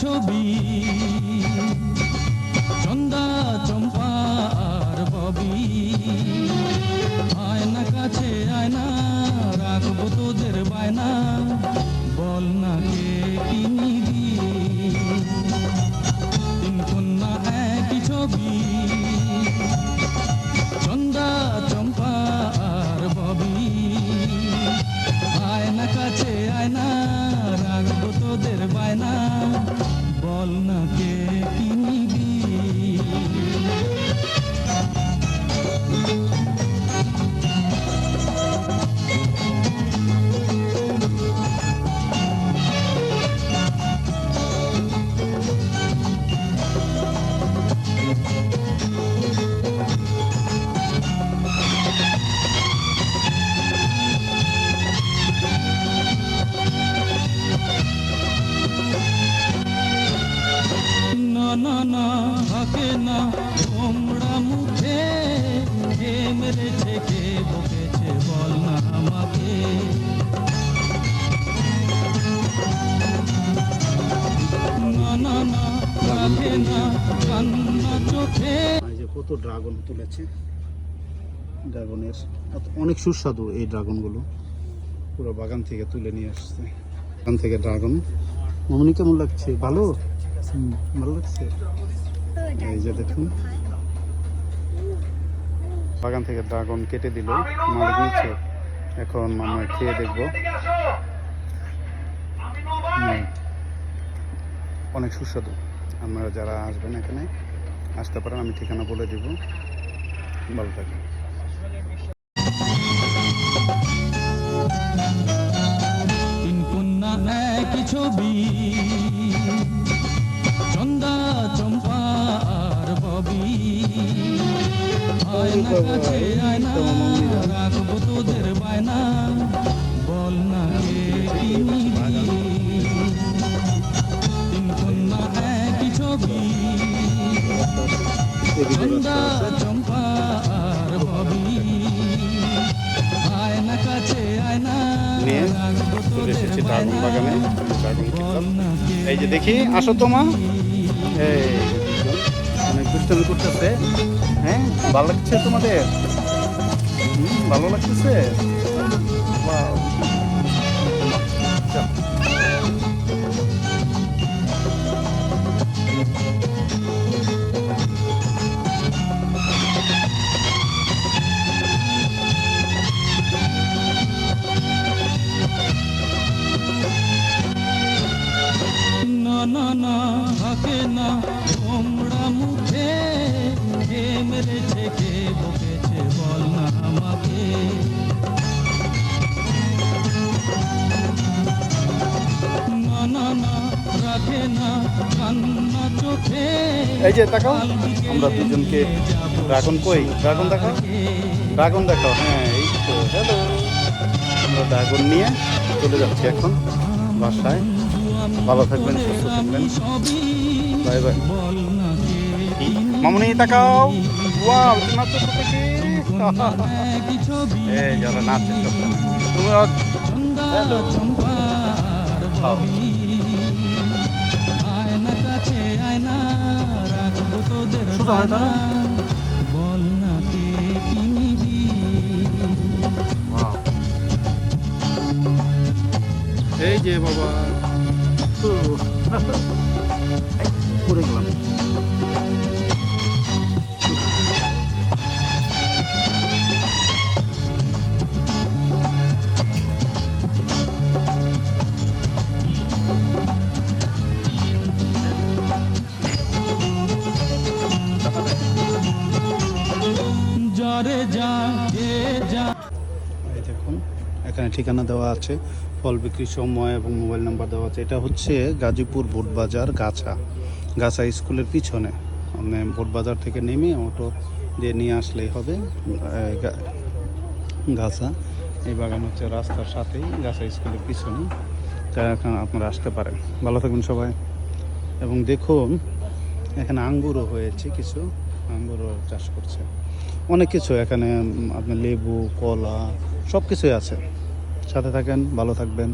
ছবি চন্দা চম্পা আর ববি আয়না কাছে আয়না রাখবো তোদের বায়না বল না কে কি নিবি তিন কন্যা একই ছবি চন্দা চম্পা আর ববি আয়না কাছে আয়না রাখবো তোদের বায়না বল না কে কি নিবি না না থাকে না তোমরা মুখে কে মেরেছে কে বকেছে বল না আমাকে না না না থাকে না কান্না চোখে। যে কত ড্রাগন তুলেছে, ড্রাগনের অনেক সুস্বাদু এই ড্রাগনগুলো, পুরো বাগান থেকে তুলে নিয়ে আসছে। বাগান থেকে ড্রাগন। মামনি কেমন লাগছে? ভালো ভালো লাগছে। এই যে দেখুন বাগান থেকে ড্রাগন কেটে দিল মালিক নিচ্ছে। এখন আমরা খেয়ে দেখবো। অনেক সুস্বাদু। আপনারা যারা আসবেন এখানে আসতে পারেন, আমি ঠিকানা বলে দিব। ভালো থাকেন। তিন কন্যা একই ছবি চন্দা চম্পা আর ববি আয়না কাছে আয়না রাখবো তোদের বায়না বল না কে কি নিবি তিন কন্যা একই ছবি চন্দা চম্পা আর ববি আয়না কাছে আয়না রাখবো তোদের বায়না বল না কে। এই যে দেখি, আসো তো মা। এই অনেক দুষ্টামি করতেছে। হ্যাঁ, ভালো লাগছে তোমাদের? ভালো লাগতেছে? Wow. না না না থাকে না তোমরা মুখে কে মেরেছে কে বকেছে বল না আমাকে না না না রাখে না কান্না চোখে। এই যে তাকাও, আমরা দুজনকে ড্রাগন কই, ড্রাগন দেখাও, ড্রাগন দেখাও। হ্যাঁ, এই তো হ্যালো। আমরা ড্রাগন নিয়ে চলে যাচ্ছি এখন বাসায়। ভালো থাকবেন, সুস্থ থাকবেন। Bye bye. মামুনি তাকাও। ওয়াও, নাচছো তো দেখি। এই যারা নাচছে সব তুমি। হ্যালো। আয়না কাছে আয়না রাখবো তোদের বল না কে কি নিবি। এই যে বাবা পড়ে গেলাম। যারে যা কে যা। এই দেখুন এখানে ঠিকানা দেওয়া আছে, ফল বিক্রির সময় এবং মোবাইল নাম্বার দেওয়া আছে। এটা হচ্ছে গাজীপুর বোটবাজার গাছা স্কুলের পিছনে। মানে বোটবাজার থেকে নেমে অটো দিয়ে নিয়ে আসলেই হবে গাছা। এই বাগান হচ্ছে রাস্তার সাথেই, গাছা স্কুলের পিছনে। তা এখন আপনারা আসতে পারেন। ভালো থাকবেন সবাই। এবং দেখুন এখানে আঙ্গুরও হয়েছে, কিছু আঙ্গুরও চাষ করছে। অনেক কিছু এখানে, আপনার লেবু, কলা সব কিছুই আছে। সাথে থাকেন, ভালো থাকবেন।